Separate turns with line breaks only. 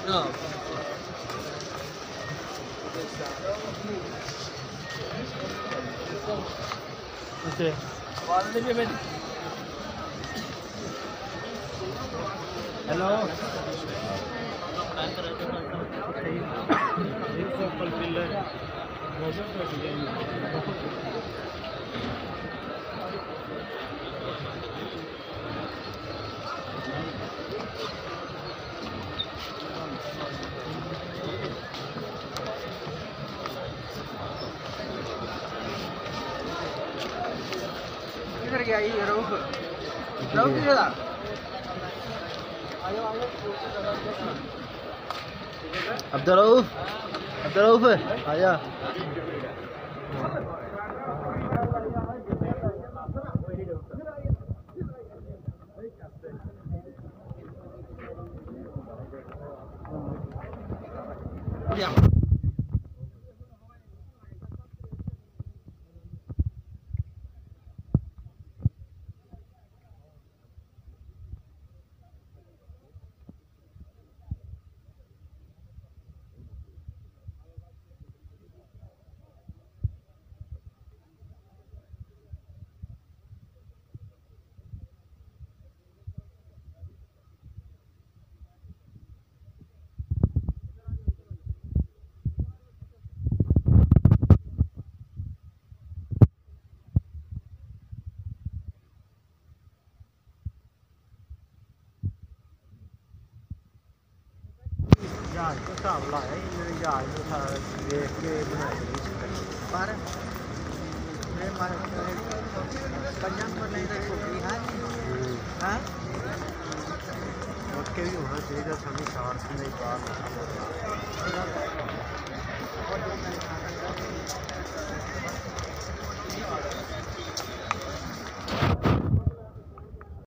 Hello
किधर गया ये रऊफ किधर था?
अब्दुल आया जहाज को हिसाब लाया इन्होंने जहाज को सारा देख के बनाई पर पंजाब पर नहीं छोटी है हाँ भी होना चाहिए सामने 4 से नहीं बाहर